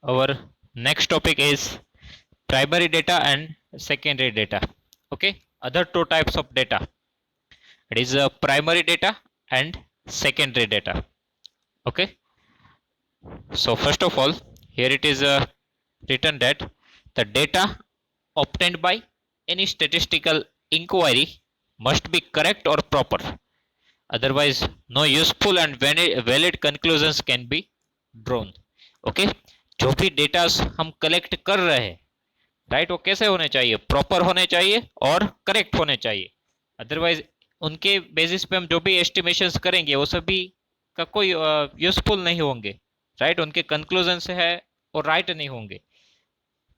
Our next topic is primary data and secondary data. Okay, other two types of data. It is primary data and secondary data. Okay, so first of all, here it is written that the data obtained by any statistical inquiry must be correct or proper. Otherwise, no useful and valid conclusions can be drawn. Okay, जो भी data हम collect कर रहे हैं, right, वो कैसे होने चाहिए? प्रॉपर होने चाहिए और करेक्ट होने चाहिए। अदरवाइज उनके बेसिस पे हम जो भी एस्टिमेशंस करेंगे वो सभी का कोई यूजफुल नहीं होंगे, राइट, उनके कंक्लूजन से है और राइट नहीं होंगे।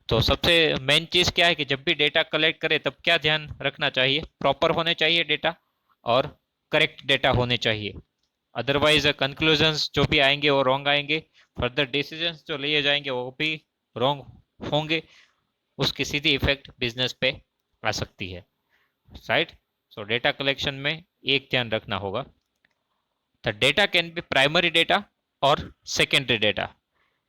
तो सबसे मेन चीज क्या है कि जब भी डेटा कलेक्ट करें तब क्या ध्यान रखना चाहिए? प्रॉपर होने चाहिए डेटा और करेक्ट डेटा होने चाहिए। अदरवाइज कंक्लूजन्स जो भी आएंगे वो रॉन्ग आएंगे, फर्दर डिसीजंस जो लिए जाएंगे वो भी रॉन्ग होंगे, उसकी सीधी इफेक्ट बिजनेस पे आ सकती है, राइट। सो डेटा कलेक्शन में एक ध्यान रखना होगा, the data can be primary data और secondary data.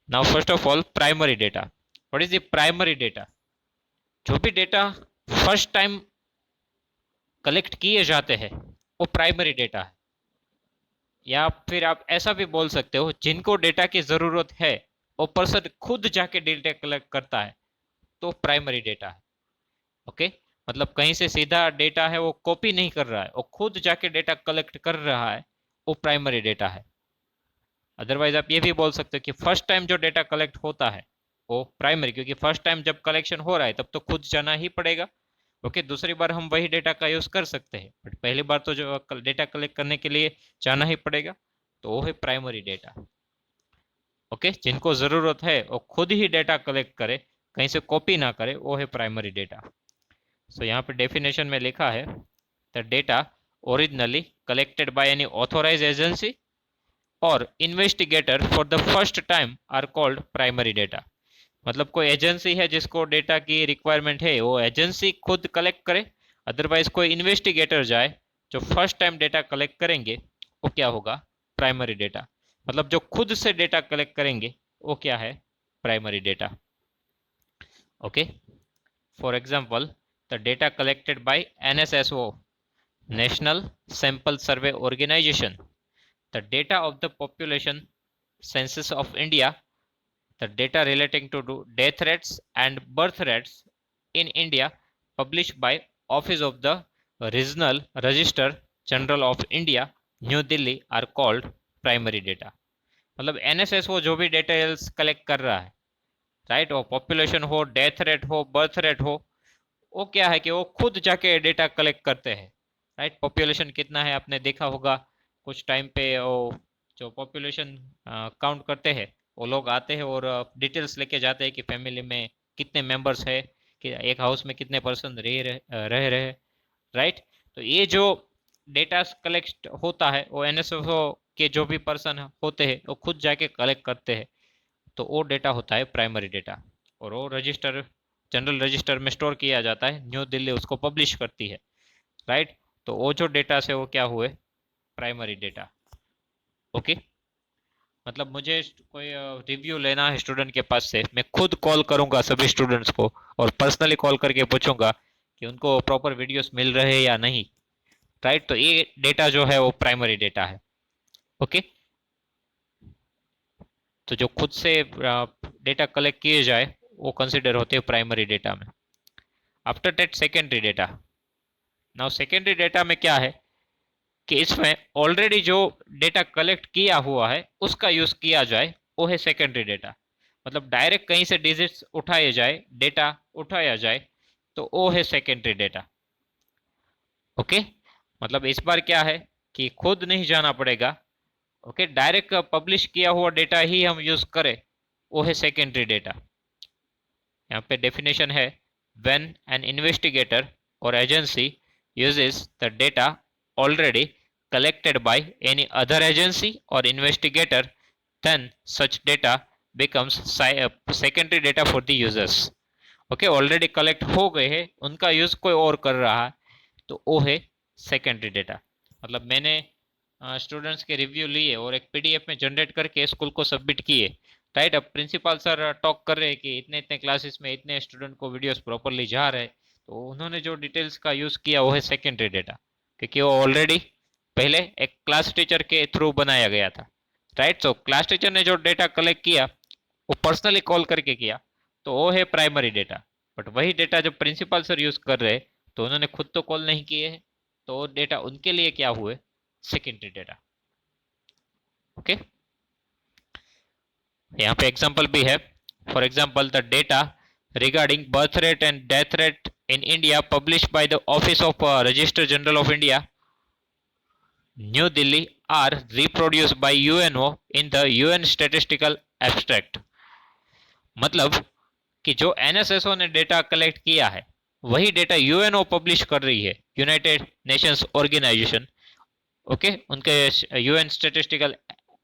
Now first of all primary data. What is the primary data? जो भी डेटा फर्स्ट टाइम कलेक्ट किए जाते हैं वो प्राइमरी डेटा है, या फिर आप ऐसा भी बोल सकते हो जिनको डेटा की जरूरत है वो पर्सन खुद जाके डेटा कलेक्ट करता है तो प्राइमरी डेटा है। ओके, मतलब कहीं से सीधा डेटा है वो कॉपी नहीं कर रहा है, वो खुद जाके डेटा कलेक्ट कर रहा है, वो प्राइमरी डेटा है। अदरवाइज आप ये भी बोल सकते हो कि फर्स्ट टाइम जो डेटा कलेक्ट होता है वो प्राइमरी, क्योंकि फर्स्ट टाइम जब कलेक्शन हो रहा है तब तो खुद जाना ही पड़ेगा। ओके, दूसरी बार हम वही डेटा का यूज कर सकते हैं, बट पहली बार तो जो डेटा कलेक्ट करने के लिए जाना ही पड़ेगा, तो वो है प्राइमरी डेटा। ओके, जिनको जरूरत है वो खुद ही डेटा कलेक्ट करे, कहीं से कॉपी ना करे, वो है प्राइमरी डेटा। सो यहाँ पे डेफिनेशन में लिखा है, the data originally collected by any authorise agency और investigator for the first time are called primary data. मतलब कोई एजेंसी है जिसको डेटा की रिक्वायरमेंट है, वो एजेंसी खुद कलेक्ट करे, अदरवाइज कोई इन्वेस्टिगेटर जाए जो फर्स्ट टाइम डेटा कलेक्ट करेंगे, वो क्या होगा? Primary data. मतलब जो खुद से डेटा कलेक्ट करेंगे वो क्या है? Primary data. Okay, for example the data collected by NSSO, National Sample Survey Organization, the data of the population census of India, the data relating to death rates and birth rates in India published by Office of the Regional Register General of India, New Delhi are called primary data। मतलब NSSO जो भी details collect कर रहा है, right, वो population हो, death rate हो, birth rate हो, वो क्या है कि वो खुद जाके डेटा कलेक्ट करते हैं, राइट। पॉपुलेशन कितना है आपने देखा होगा, कुछ टाइम पे वो जो पॉपुलेशन काउंट करते हैं वो लोग आते हैं और डिटेल्स लेके जाते हैं कि फैमिली में कितने मेंबर्स है, कि एक हाउस में कितने पर्सन रह रहे, राइट। तो ये जो डेटा कलेक्ट होता है वो NSSO के जो भी पर्सन होते हैं वो खुद जाके कलेक्ट करते हैं, तो वो डेटा होता है प्राइमरी डेटा। और वो रजिस्टर, जनरल रजिस्टर में स्टोर किया जाता है, न्यू दिल्ली उसको पब्लिश करती है, राइट। तो वो जो डेटा से वो क्या हुए? Primary data. ओके, मतलब मुझे कोई रिव्यू लेना है स्टूडेंट के पास से, मैं खुद कॉल करूंगा सभी स्टूडेंट्स को और पर्सनली कॉल करके पूछूंगा कि उनको प्रॉपर वीडियोस मिल रहे हैं या नहीं, राइट। तो ये डेटा जो है वो प्राइमरी डेटा है। ओके, तो जो खुद से डेटा कलेक्ट किए जाए वो कंसिडर होते हैं प्राइमरी डेटा में। After that secondary data. Now secondary data में क्या है कि इसमें ऑलरेडी जो डेटा कलेक्ट किया हुआ है उसका यूज किया जाए, वो है सेकेंडरी डेटा। मतलब डायरेक्ट कहीं से डिजिट्स उठाए जाए, डेटा उठाया जाए, तो वो है सेकेंडरी डेटा। ओके, मतलब इस बार क्या है कि खुद नहीं जाना पड़ेगा, ओके, डायरेक्ट पब्लिश किया हुआ डेटा ही हम यूज करें, वो है सेकेंडरी डेटा। यहाँ पे डेफिनेशन है, व्हेन एन इन्वेस्टिगेटर और agency uses the data already collected by any other agency or investigator, then such data becomes secondary data for the users। Okay, already collect हो गए हैं, उनका यूज कोई और कर रहा है, तो वो है सेकेंडरी डेटा। मतलब मैंने स्टूडेंट्स के रिव्यू लिए और एक PDF में जनरेट करके स्कूल को सबमिट किए, राइट। अब प्रिंसिपल सर टॉक कर रहे हैं कि इतने इतने क्लासेस में इतने स्टूडेंट को वीडियोस प्रॉपरली जा रहे हैं, तो उन्होंने जो डिटेल्स का यूज किया वो है सेकेंडरी डेटा, क्योंकि वो ऑलरेडी पहले एक क्लास टीचर के थ्रू बनाया गया था। राइट। सो क्लास टीचर ने जो डेटा कलेक्ट किया वो पर्सनली कॉल करके किया, तो वो है प्राइमरी डेटा। बट वही डेटा जब प्रिंसिपल सर यूज कर रहे तो उन्होंने खुद तो कॉल नहीं किए हैं, तो वो डेटा उनके लिए क्या हुए, सेकेंडरी डेटा। ओके, यहाँ पे एग्जाम्पल भी है। For example, the data regarding birth rate and death rate in India published by the Office of Registrar General of India, New Delhi, are reproduced by UNO in the UN Statistical Abstract। मतलब कि जो NSSO ने data collect किया है वही data UNO publish कर रही है, यूनाइटेड नेशंस ऑर्गेनाइजेशन। ओके, उनके यूएन स्टैटिस्टिकल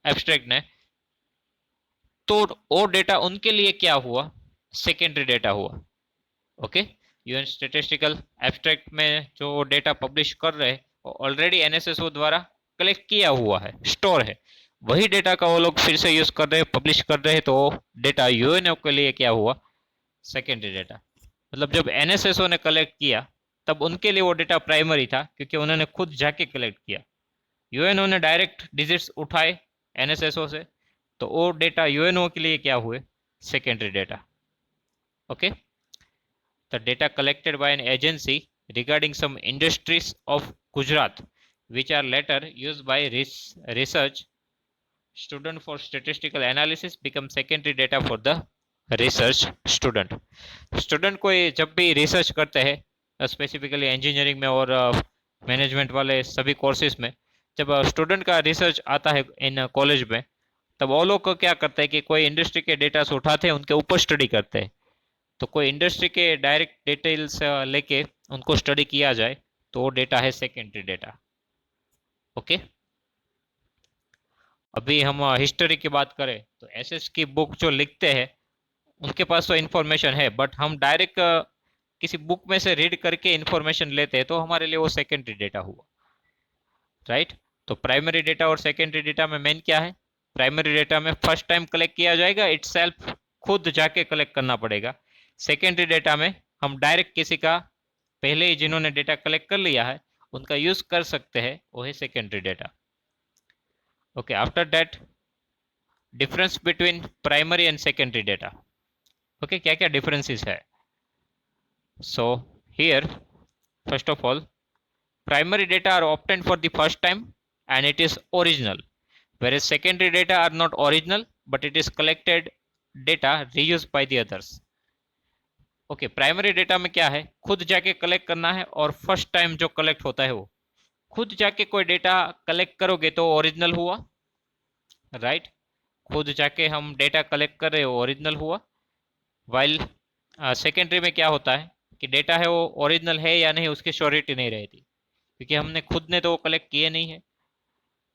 एब्स्ट्रैक्ट ने, तो वो डेटा उनके लिए क्या हुआ, सेकेंडरी डेटा हुआ। ओके, यूएन स्टैटिस्टिकल एब्स्ट्रैक्ट में जो डेटा पब्लिश कर रहे हैं वो ऑलरेडी एनएसएसओ द्वारा कलेक्ट किया हुआ है, स्टोर है। वही डेटा का वो लोग फिर से यूज कर रहे हैं, पब्लिश कर रहे हैं, तो डेटा यूएनओ के लिए क्या हुआ, सेकेंडरी डेटा। मतलब जब एनएसएसओ ने कलेक्ट किया तब उनके लिए वो डेटा प्राइमरी था, क्योंकि उन्होंने खुद जाके कलेक्ट किया। यूएनओ ने डायरेक्ट डिजिट्स उठाए एनएसएसओ से, तो वो डेटा यूएनओ के लिए क्या हुए, secondary data. Okay, the data collected by an agency regarding some industries of Gujarat, which are later used by research student for statistical analysis, become secondary data for the research student। Student को जब भी research करते हैं, specifically engineering में और management वाले सभी courses में, जब स्टूडेंट का रिसर्च आता है इन कॉलेज में, तब वो लोग को क्या करते हैं कि कोई इंडस्ट्री के डेटा उठाते हैं, उनके ऊपर स्टडी करते हैं। तो कोई इंडस्ट्री के डायरेक्ट डिटेल्स लेके उनको स्टडी किया जाए तो वो डेटा है सेकेंडरी डेटा। ओके, अभी हम हिस्ट्री की बात करें तो एसएस की बुक जो लिखते हैं उनके पास तो इन्फॉर्मेशन है, बट हम डायरेक्ट किसी बुक में से रीड करके इन्फॉर्मेशन लेते हैं तो हमारे लिए वो सेकेंडरी डेटा हुआ। राइट। तो प्राइमरी डेटा और सेकेंडरी डेटा में मेन क्या है, प्राइमरी डेटा में फर्स्ट टाइम कलेक्ट किया जाएगा, इटसेल्फ खुद जाके कलेक्ट करना पड़ेगा। सेकेंडरी डेटा में हम डायरेक्ट किसी का पहले ही जिन्होंने डेटा कलेक्ट कर लिया है उनका यूज कर सकते हैं, वो है secondary data. Okay, after that difference between primary and secondary data. Okay, क्या क्या डिफरेंसेस है। So here first of all, primary data are obtained for the first time and it is original, whereas secondary data are not original but it is collected data reused by the others। Okay, primary data में क्या है, खुद जाके collect करना है, और first time जो collect होता है वो खुद जाके कोई डेटा कलेक्ट करोगे तो ओरिजिनल हुआ। राइट, खुद जाके हम डेटा कलेक्ट कर रहे हो, ओरिजिनल हुआ। वाइल सेकेंडरी में क्या होता है कि डेटा है वो ओरिजिनल है या नहीं उसकी श्योरिटी नहीं रहती, क्योंकि हमने खुद ने तो वो कलेक्ट किए नहीं है।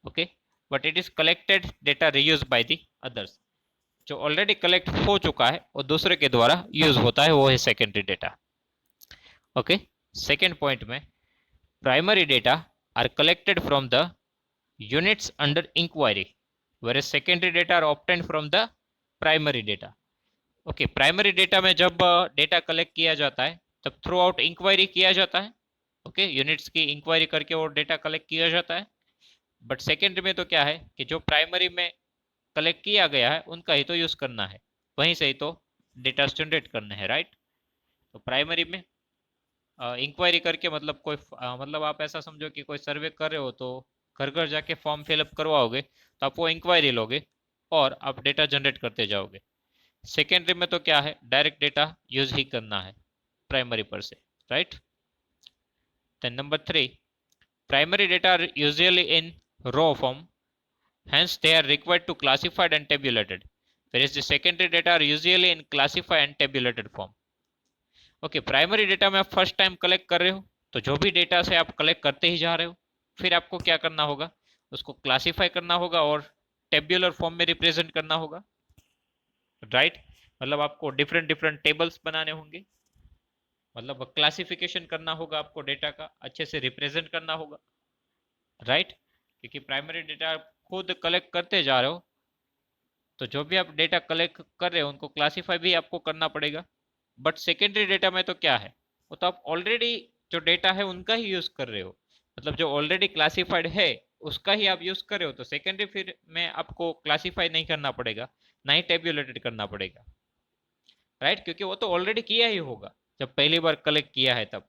Okay, but it is collected data reuse by the others, जो ऑलरेडी कलेक्ट हो चुका है और दूसरे के द्वारा यूज होता है, वो है secondary data. Okay, second point में, primary data are collected from the units under inquiry, whereas secondary data are obtained from the primary data। Okay, primary data में जब डेटा कलेक्ट किया जाता है तब थ्रू आउट इंक्वायरी किया जाता है। ओके, यूनिट्स की इंक्वायरी करके वो डेटा कलेक्ट किया जाता है। बट सेकेंडरी में तो क्या है कि जो प्राइमरी में कलेक्ट किया गया है उनका ही तो यूज करना है, वहीं से ही तो डेटा जनरेट करने हैं। राइट। तो प्राइमरी में इंक्वायरी करके, मतलब कोई मतलब आप ऐसा समझो कि कोई सर्वे कर रहे हो तो घर घर जाके फॉर्म फिलअप करवाओगे तो आप वो इंक्वायरी लोगे और आप डेटा जनरेट करते जाओगे। सेकेंडरी में तो क्या है, डायरेक्ट डेटा यूज ही करना है प्राइमरी पर से। Right. Then number 3, primary data are usually in raw form, hence they are required to classified and tabulated, whereas the secondary data are usually in classified and tabulated form। Okay, primary data में आप first time collect कर रहे हो तो जो भी data से आप कलेक्ट करते ही जा रहे हो, फिर आपको क्या करना होगा, उसको क्लासीफाई करना होगा और टेब्यूलर फॉर्म में रिप्रेजेंट करना होगा। राइट। मतलब आपको डिफरेंट डिफरेंट टेबल्स बनाने होंगे, मतलब क्लासिफिकेशन करना होगा, आपको डेटा का अच्छे से रिप्रेजेंट करना होगा। राइट, क्योंकि प्राइमरी डेटा खुद कलेक्ट करते जा रहे हो तो जो भी आप डेटा कलेक्ट कर रहे हो उनको क्लासीफाई भी आपको करना पड़ेगा। बट सेकेंडरी डेटा में तो क्या है, वो तो आप ऑलरेडी जो डेटा है उनका ही यूज कर रहे हो, मतलब जो ऑलरेडी क्लासिफाइड है उसका ही आप यूज कर रहे हो। तो सेकेंडरी फिर में आपको क्लासीफाई नहीं करना पड़ेगा, ना ही टेब्यूलेटेड करना पड़ेगा, राइट, क्योंकि वो तो ऑलरेडी किया ही होगा जब पहली बार कलेक्ट किया है तब।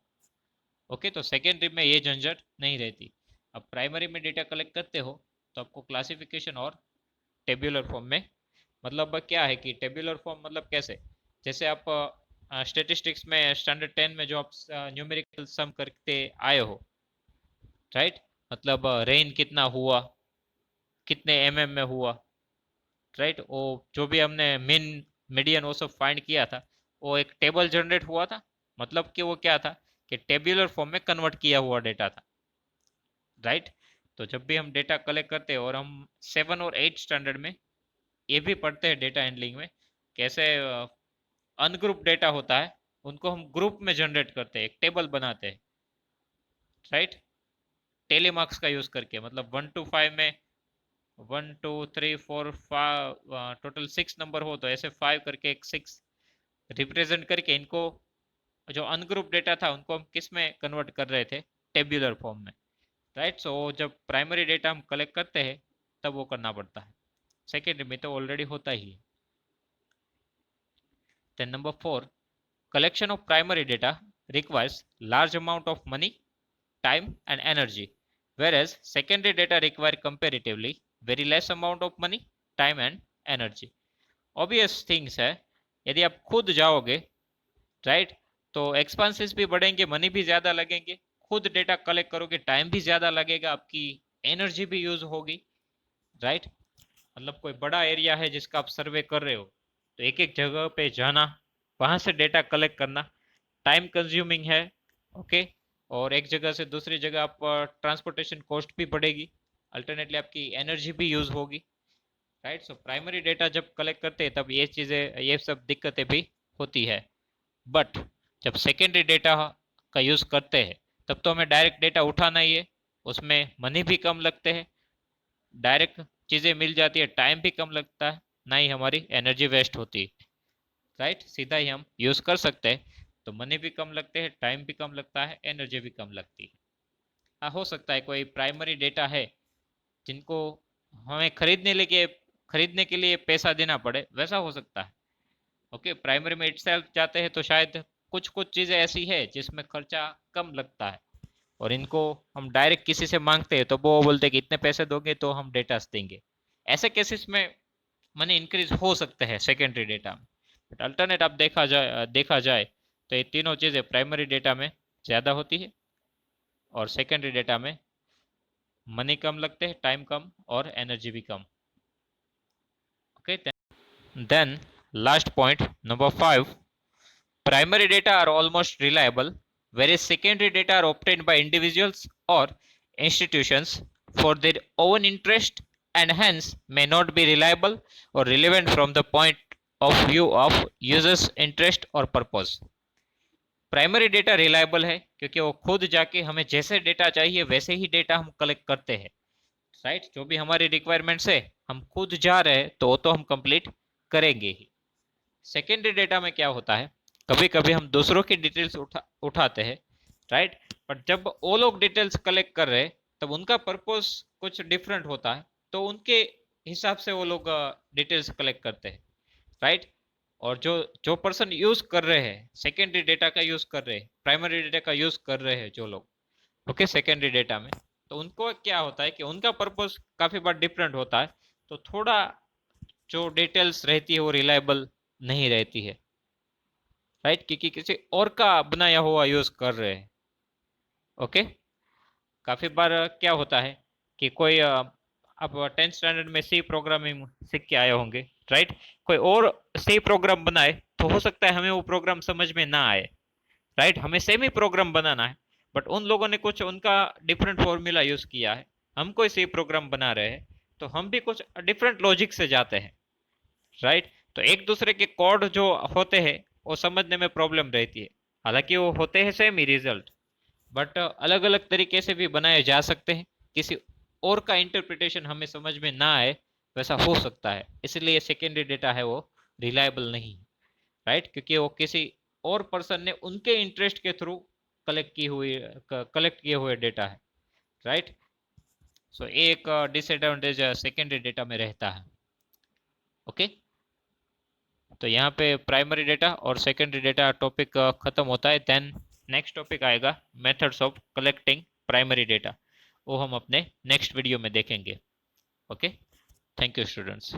ओके, तो सेकेंडरी में ये झंझट नहीं रहती। अब प्राइमरी में डेटा कलेक्ट करते हो तो आपको क्लासिफिकेशन और टेब्यूलर फॉर्म में, मतलब क्या है कि टेब्यूलर फॉर्म मतलब कैसे, जैसे आप स्टेटिस्टिक्स में स्टैंडर्ड 10 में जो आप न्यूमेरिकल सम करते आए हो, राइट, मतलब रेन कितना हुआ, कितने में हुआ, राइट, वो जो भी हमने मीन मीडियन वो सब फाइंड किया था, वो एक टेबल जनरेट हुआ था, मतलब कि वो क्या था कि टेब्यूलर फॉर्म में कन्वर्ट किया हुआ डेटा था, राइट। तो जब भी हम डेटा कलेक्ट करते हैं, और हम 7 और 8 स्टैंडर्ड में ये भी पढ़ते हैं डेटा हैंडलिंग में, कैसे अनग्रुप डेटा होता है उनको हम ग्रुप में जनरेट करते हैं, एक टेबल बनाते हैं, राइट, टेलीमार्क्स का यूज करके, मतलब 1 to 5 में 1 2 3 4 5 टोटल 6 नंबर हो तो ऐसे 5 करके एक 6 रिप्रेजेंट करके इनको, जो अनग्रुप डेटा था उनको हम किस में कन्वर्ट कर रहे थे, टेब्यूलर फॉर्म में, राइट। सो जब प्राइमरी डेटा हम कलेक्ट करते हैं तब वो करना पड़ता है, सेकेंडरी में तो ऑलरेडी होता ही है। Then number 4, collection of primary data requires large amount of money, time and energy, whereas secondary data require comparatively very less amount of money, time and energy. Obvious things है, यदि आप खुद जाओगे, राइट, तो expenses भी बढ़ेंगे, money भी ज़्यादा लगेंगे, खुद डेटा कलेक्ट करोगे टाइम भी ज़्यादा लगेगा, आपकी एनर्जी भी यूज होगी, राइट। मतलब कोई बड़ा एरिया है जिसका आप सर्वे कर रहे हो, तो एक एक जगह पे जाना, वहां से डेटा कलेक्ट करना टाइम कंज्यूमिंग है, ओके। और एक जगह से दूसरी जगह आप ट्रांसपोर्टेशन कॉस्ट भी बढ़ेगी, अल्टरनेटली आपकी एनर्जी भी यूज होगी, राइट। सो प्राइमरी डेटा जब कलेक्ट करते हैं तब ये चीज़ें, ये सब दिक्कतें भी होती है। बट जब सेकेंडरी डेटा का यूज़ करते हैं तब तो हमें डायरेक्ट डेटा उठाना ही है, उसमें मनी भी कम लगते हैं, डायरेक्ट चीज़ें मिल जाती है, टाइम भी कम लगता है, ना ही हमारी एनर्जी वेस्ट होती है, राइट, सीधा ही हम यूज़ कर सकते हैं, तो मनी भी कम लगते हैं, टाइम भी कम लगता है, एनर्जी भी कम लगती है। हाँ, हो सकता है कोई प्राइमरी डेटा है जिनको हमें खरीदने के लिए पैसा देना पड़े, वैसा हो सकता है, ओके। प्राइमरी में इटसेल्फ जाते हैं तो शायद कुछ कुछ चीज़ें ऐसी है जिसमें खर्चा कम लगता है, और इनको हम डायरेक्ट किसी से मांगते हैं तो वो बोलते हैं कि इतने पैसे दोगे तो हम डेटा देंगे, ऐसे केसेस में मनी इंक्रीज हो सकते हैं सेकेंडरी डेटा में। बट अल्टरनेट आप देखा जाए तो ये तीनों चीज़ें प्राइमरी डेटा में ज़्यादा होती है, और सेकेंडरी डेटा में मनी कम लगते हैं, टाइम कम और एनर्जी भी कम, okay. Then last point number 5, primary data are almost reliable, whereas secondary data are obtained by individuals or institutions for their own interest and hence may not be reliable or relevant from the point of view of users interest or purpose. Primary data reliable है क्योंकि वो खुद जाके हमें जैसे data चाहिए वैसे ही data हम कलेक्ट करते हैं, राइट, जो भी हमारी रिक्वायरमेंट्स है हम खुद जा रहे हैं तो वो तो हम कंप्लीट करेंगे ही। सेकेंडरी डेटा में क्या होता है, कभी कभी हम दूसरों की डिटेल्स उठाते हैं, राइट, बट जब वो लोग डिटेल्स कलेक्ट कर रहे हैं तब उनका पर्पस कुछ डिफरेंट होता है, तो उनके हिसाब से वो लोग डिटेल्स कलेक्ट करते हैं, राइट। और जो जो पर्सन यूज कर रहे हैं सेकेंडरी डेटा का यूज कर रहे हैं, प्राइमरी डेटा का यूज कर रहे हैं जो लोग, ओके, सेकेंडरी डेटा में, तो उनको क्या होता है कि उनका पर्पस काफी बार डिफरेंट होता है, तो थोड़ा जो डिटेल्स रहती है वो रिलायबल नहीं रहती है, राइट, क्योंकि किसी और का बनाया हुआ यूज कर रहे हैं, ओके। काफी बार क्या होता है कि कोई आप 10th स्टैंडर्ड में सी प्रोग्रामिंग सीख के आए होंगे, राइट, कोई और सी प्रोग्राम बनाए तो हो सकता है हमें वो प्रोग्राम समझ में ना आए, राइट, हमें सेम ही प्रोग्राम बनाना है, बट उन लोगों ने कुछ उनका डिफरेंट फॉर्मूला यूज किया है, हम कोई सी प्रोग्राम बना रहे हैं तो हम भी कुछ डिफरेंट लॉजिक से जाते हैं, राइट। तो एक दूसरे के कोड जो होते हैं वो समझने में प्रॉब्लम रहती है, हालांकि वो होते हैं सेम ही रिजल्ट, बट अलग अलग तरीके से भी बनाए जा सकते हैं, किसी और का इंटरप्रिटेशन हमें समझ में ना आए वैसा हो सकता है, इसलिए सेकेंडरी डेटा है वो रिलायबल नहीं, राइट, क्योंकि वो किसी और पर्सन ने उनके इंटरेस्ट के थ्रू कलेक्ट किए हुए डेटा है, राइट। सो एक डिसएडवांटेज सेकेंडरी डेटा में रहता है। ओके, तो यहाँ पे प्राइमरी डेटा और सेकेंडरी डेटा टॉपिक खत्म होता है। देन नेक्स्ट टॉपिक आएगा methods of collecting primary data, वो हम अपने नेक्स्ट वीडियो में देखेंगे। Okay, thank you students.